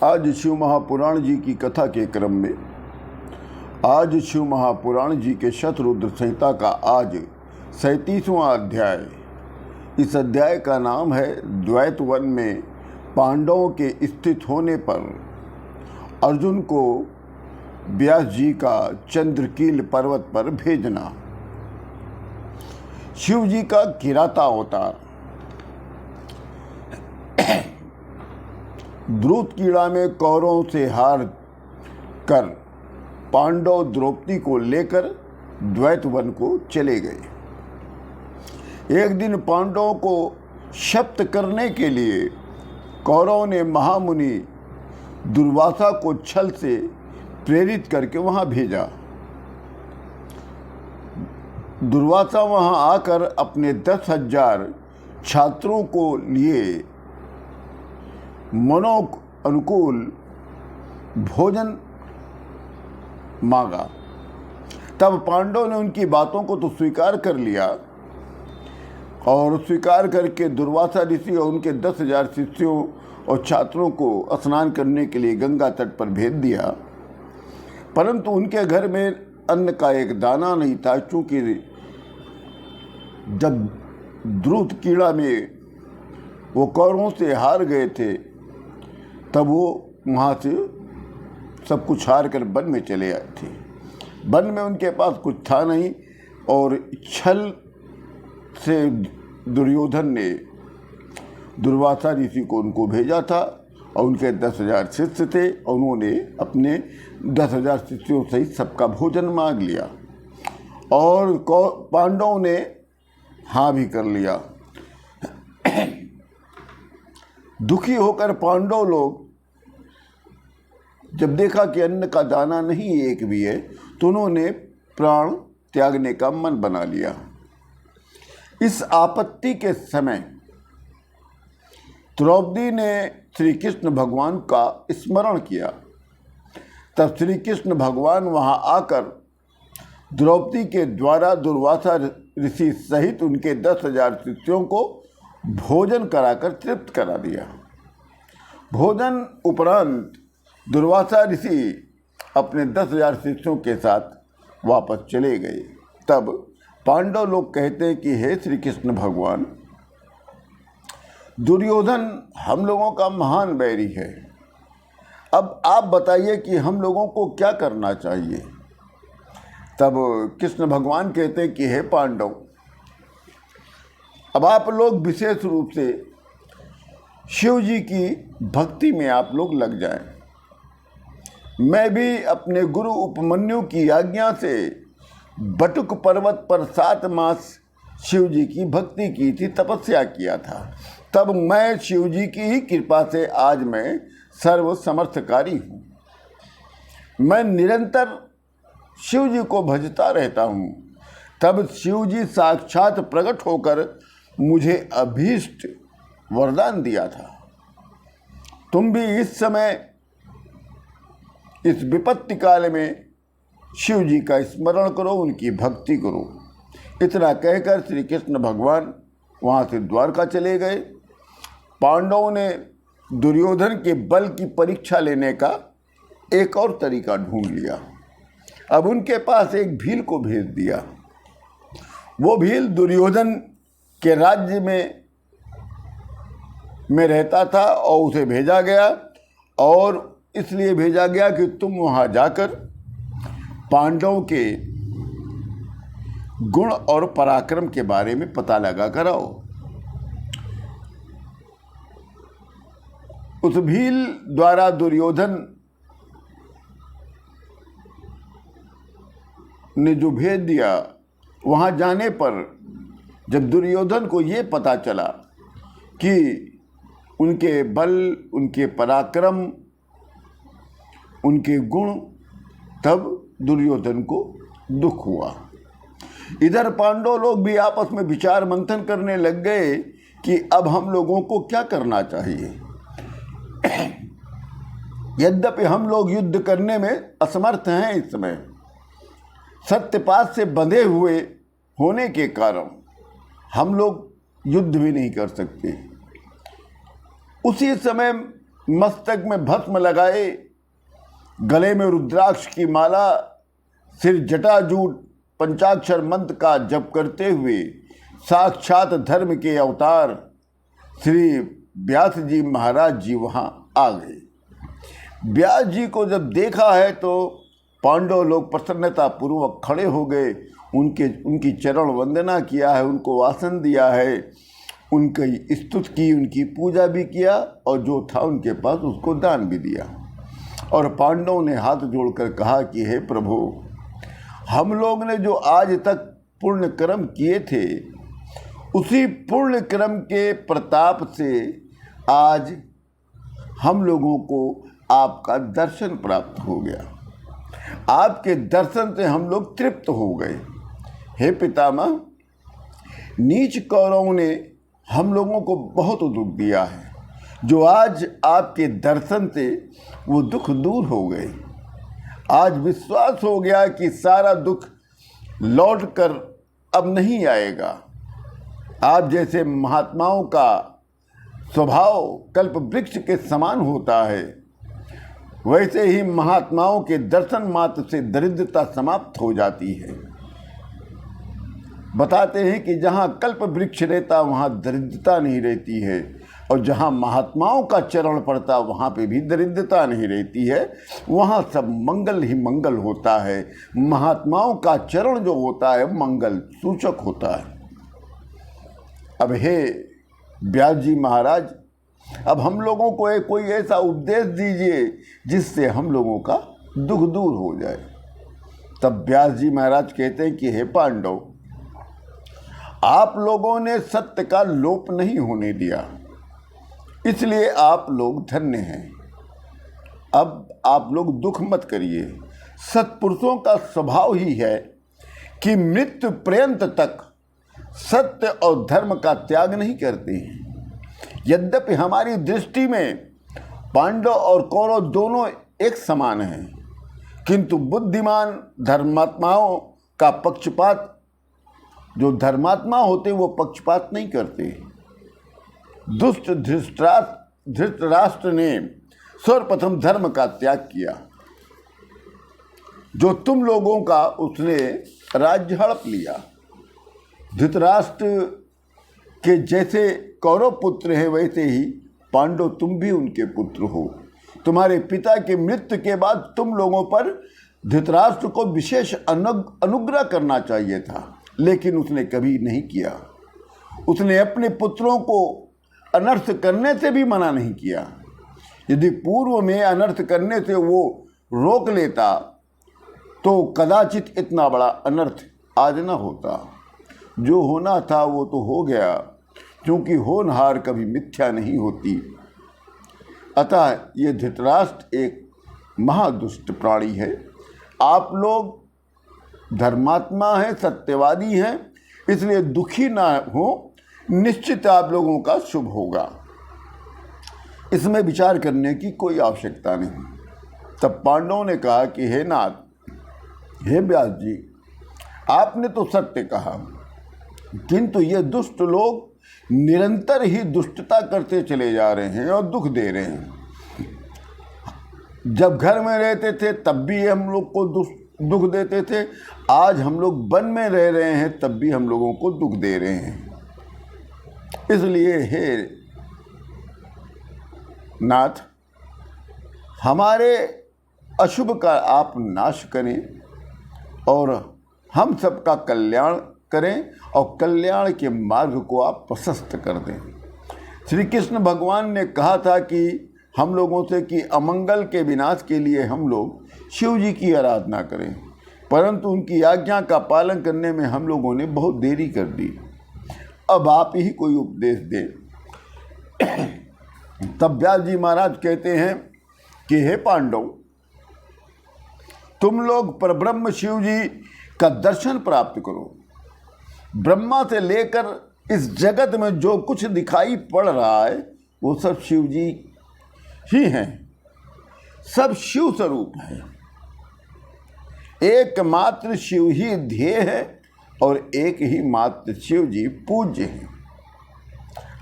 आज शिव महापुराण जी की कथा के क्रम में आज शिव महापुराण जी के शतरुद्र संहिता का आज 37वां अध्याय। इस अध्याय का नाम है द्वैत वन में पांडवों के स्थित होने पर अर्जुन को व्यास जी का चंद्रकील पर्वत पर भेजना। शिव जी का किराता अवतार। द्रुत कीड़ा में कौरवों से हार कर पांडव द्रौपदी को लेकर द्वैत वन को चले गए। एक दिन पांडवों को शप्त करने के लिए कौरवों ने महामुनि दुर्वासा को छल से प्रेरित करके वहां भेजा। दुर्वासा वहां आकर अपने 10,000 छात्रों को लिए मनो अनुकूल भोजन मांगा। तब पांडव ने उनकी बातों को तो स्वीकार कर लिया और स्वीकार करके दुर्वासा ऋषि और उनके 10,000 शिष्यों और छात्रों को स्नान करने के लिए गंगा तट पर भेज दिया। परंतु उनके घर में अन्न का एक दाना नहीं था, क्योंकि जब द्रुत कीड़ा में वो कौरवों से हार गए थे तब वो वहाँ से सब कुछ हार कर वन में चले आए थे। वन में उनके पास कुछ था नहीं और छल से दुर्योधन ने दुर्वासा ऋषि को उनको भेजा था और उनके 10,000 शिष्य थे और उन्होंने अपने 10,000 शिष्यों सहित सबका भोजन मांग लिया और पांडवों ने हाँ भी कर लिया। दुखी होकर पांडव लोग जब देखा कि अन्न का दाना नहीं एक भी है तो उन्होंने प्राण त्यागने का मन बना लिया। इस आपत्ति के समय द्रौपदी ने श्री कृष्ण भगवान का स्मरण किया। तब श्री कृष्ण भगवान वहां आकर द्रौपदी के द्वारा दुर्वासा ऋषि सहित उनके 10,000 शिष्यों को भोजन कराकर तृप्त करा दिया। भोजन उपरांत दुर्वासा ऋषि अपने 10,000 शिष्यों के साथ वापस चले गए। तब पांडव लोग कहते हैं कि हे श्री कृष्ण भगवान, दुर्योधन हम लोगों का महान बैरी है। अब आप बताइए कि हम लोगों को क्या करना चाहिए। तब कृष्ण भगवान कहते हैं कि हे पांडव, अब आप लोग विशेष रूप से शिव जी की भक्ति में आप लोग लग जाएं। मैं भी अपने गुरु उपमन्यु की आज्ञा से बटुक पर्वत पर 7 मास शिव जी की भक्ति की थी, तपस्या किया था। तब मैं शिव जी की ही कृपा से आज मैं सर्व समर्थकारी हूँ। मैं निरंतर शिव जी को भजता रहता हूँ। तब शिव जी साक्षात प्रकट होकर मुझे अभीष्ट वरदान दिया था। तुम भी इस समय इस विपत्ति काल में शिव जी का स्मरण करो, उनकी भक्ति करो। इतना कहकर श्री कृष्ण भगवान वहाँ से द्वारका चले गए। पांडवों ने दुर्योधन के बल की परीक्षा लेने का एक और तरीका ढूंढ लिया। अब उनके पास एक भील को भेज दिया। वो भील दुर्योधन के राज्य में रहता था और उसे भेजा गया, और इसलिए भेजा गया कि तुम वहां जाकर पांडवों के गुण और पराक्रम के बारे में पता लगा कर आओ। उस भील द्वारा दुर्योधन ने जो भेज दिया, वहां जाने पर जब दुर्योधन को ये पता चला कि उनके बल, उनके पराक्रम, उनके गुण, तब दुर्योधन को दुख हुआ। इधर पांडव लोग भी आपस में विचार मंथन करने लग गए कि अब हम लोगों को क्या करना चाहिए। यद्यपि हम लोग युद्ध करने में असमर्थ हैं, इस समय सत्यपात से बंधे हुए होने के कारण हम लोग युद्ध भी नहीं कर सकते। उसी समय मस्तक में भस्म लगाए, गले में रुद्राक्ष की माला, सिर जटाजूट पंचाक्षर मंत्र का जप करते हुए साक्षात धर्म के अवतार श्री व्यास जी महाराज जी वहाँ आ गए। व्यास जी को जब देखा है तो पांडव लोग प्रसन्नता पूर्वक खड़े हो गए, उनकी चरण वंदना किया है, उनको आसन दिया है, उनकी स्तुति की, उनकी पूजा भी किया और जो था उनके पास उसको दान भी दिया। और पांडवों ने हाथ जोड़कर कहा कि हे प्रभु, हम लोग ने जो आज तक पुण्य कर्म किए थे उसी पुण्य कर्म के प्रताप से आज हम लोगों को आपका दर्शन प्राप्त हो गया। आपके दर्शन से हम लोग तृप्त हो गए। हे पितामह, नीच कौरवों ने हम लोगों को बहुत दुख दिया है, जो आज आपके दर्शन से वो दुख दूर हो गए। आज विश्वास हो गया कि सारा दुख लौट कर अब नहीं आएगा। आप जैसे महात्माओं का स्वभाव कल्प वृक्ष के समान होता है, वैसे ही महात्माओं के दर्शन मात्र से दरिद्रता समाप्त हो जाती है। बताते हैं कि जहाँ कल्प वृक्ष रहता वहाँ दरिद्रता नहीं रहती है, और जहाँ महात्माओं का चरण पड़ता वहाँ पे भी दरिद्रता नहीं रहती है, वहाँ सब मंगल ही मंगल होता है। महात्माओं का चरण जो होता है मंगल सूचक होता है। अब हे व्यास जी महाराज, अब हम लोगों को कोई ऐसा उपदेश दीजिए जिससे हम लोगों का दुख दूर हो जाए। तब व्यास जी महाराज कहते हैं कि हे पांडव, आप लोगों ने सत्य का लोप नहीं होने दिया, इसलिए आप लोग धन्य हैं। अब आप लोग दुख मत करिए। सत्पुरुषों का स्वभाव ही है कि मृत्यु पर्यंत तक सत्य और धर्म का त्याग नहीं करते हैं। यद्यपि हमारी दृष्टि में पांडव और कौरव दोनों एक समान हैं, किंतु बुद्धिमान धर्मात्माओं का पक्षपात, जो धर्मात्मा होते वो पक्षपात नहीं करते। दुष्ट धृतराष्ट्र ने सर्वप्रथम धर्म का त्याग किया, जो तुम लोगों का उसने राज्य हड़प लिया। धृतराष्ट्र के जैसे कौरव पुत्र हैं वैसे ही पांडव तुम भी उनके पुत्र हो। तुम्हारे पिता के मृत्यु के बाद तुम लोगों पर धृतराष्ट्र को विशेष अनुग्रह करना चाहिए था, लेकिन उसने कभी नहीं किया। उसने अपने पुत्रों को अनर्थ करने से भी मना नहीं किया। यदि पूर्व में अनर्थ करने से वो रोक लेता तो कदाचित इतना बड़ा अनर्थ आज न होता। जो होना था वो तो हो गया, क्योंकि होनहार कभी मिथ्या नहीं होती। अतः ये धृतराष्ट्र एक महादुष्ट प्राणी है। आप लोग धर्मात्मा हैं, सत्यवादी हैं, इसलिए दुखी ना हो, निश्चित आप लोगों का शुभ होगा। इसमें विचार करने की कोई आवश्यकता नहीं। तब पांडवों ने कहा कि हे नाथ, हे व्यास जी, आपने तो सत्य कहा, किंतु ये दुष्ट लोग निरंतर ही दुष्टता करते चले जा रहे हैं और दुख दे रहे हैं। जब घर में रहते थे तब भी हम लोग को दुख देते थे, आज हम लोग वन में रह रहे हैं तब भी हम लोगों को दुख दे रहे हैं। इसलिए हे नाथ, हमारे अशुभ का आप नाश करें और हम सबका कल्याण करें और कल्याण के मार्ग को आप प्रशस्त कर दें। श्री कृष्ण भगवान ने कहा था कि हम लोगों से कि अमंगल के विनाश के लिए हम लोग शिव जी की आराधना करें, परंतु उनकी आज्ञा का पालन करने में हम लोगों ने बहुत देरी कर दी। अब आप ही कोई उपदेश दें। तब व्यास जी महाराज कहते हैं कि हे पांडव, तुम लोग परब्रह्म शिव जी का दर्शन प्राप्त करो। ब्रह्मा से लेकर इस जगत में जो कुछ दिखाई पड़ रहा है वो सब शिव जी ही हैं, सब शिव स्वरूप हैं। एकमात्र शिव ही ध्येय है और एक ही मात्र शिव जी पूज्य हैं।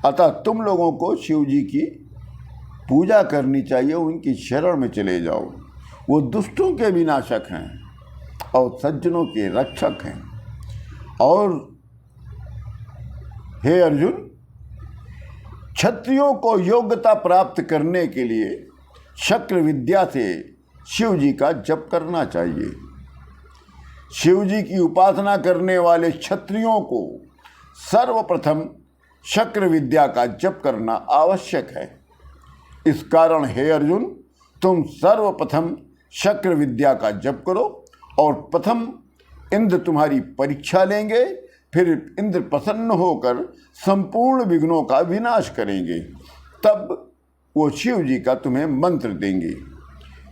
अतः तुम लोगों को शिव जी की पूजा करनी चाहिए, उनकी शरण में चले जाओ। वो दुष्टों के विनाशक हैं और सज्जनों के रक्षक हैं। और हे अर्जुन, क्षत्रियों को योग्यता प्राप्त करने के लिए शक्र विद्या से शिव जी का जप करना चाहिए। शिव जी की उपासना करने वाले क्षत्रियों को सर्वप्रथम शक्र विद्या का जप करना आवश्यक है। इस कारण हे अर्जुन, तुम सर्वप्रथम शक्र विद्या का जप करो और प्रथम इंद्र तुम्हारी परीक्षा लेंगे, फिर इंद्र प्रसन्न होकर संपूर्ण विघ्नों का विनाश करेंगे, तब वो शिव जी का तुम्हें मंत्र देंगे।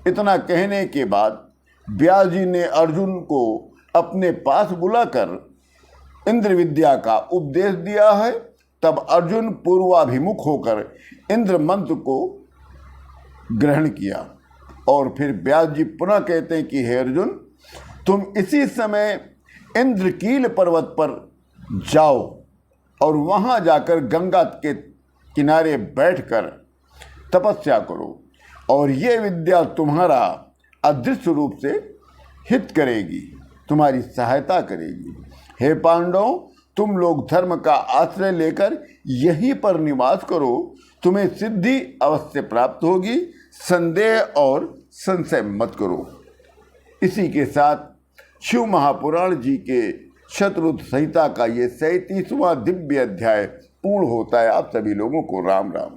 इतना कहने के बाद व्यास जी ने अर्जुन को अपने पास बुलाकर इंद्र विद्या का उपदेश दिया है। तब अर्जुन पूर्वाभिमुख होकर इंद्र मंत्र को ग्रहण किया। और फिर व्यास जी पुनः कहते हैं कि हे अर्जुन, तुम इसी समय इंद्रकील पर्वत पर जाओ और वहाँ जाकर गंगा के किनारे बैठकर तपस्या करो, और ये विद्या तुम्हारा अदृश्य रूप से हित करेगी, तुम्हारी सहायता करेगी। हे पांडव, तुम लोग धर्म का आश्रय लेकर यहीं पर निवास करो, तुम्हें सिद्धि अवश्य प्राप्त होगी, संदेह और संशय मत करो। इसी के साथ शिव महापुराण जी के शतरुद्र संहिता का ये 37वां दिव्य अध्याय पूर्ण होता है। आप सभी लोगों को राम राम।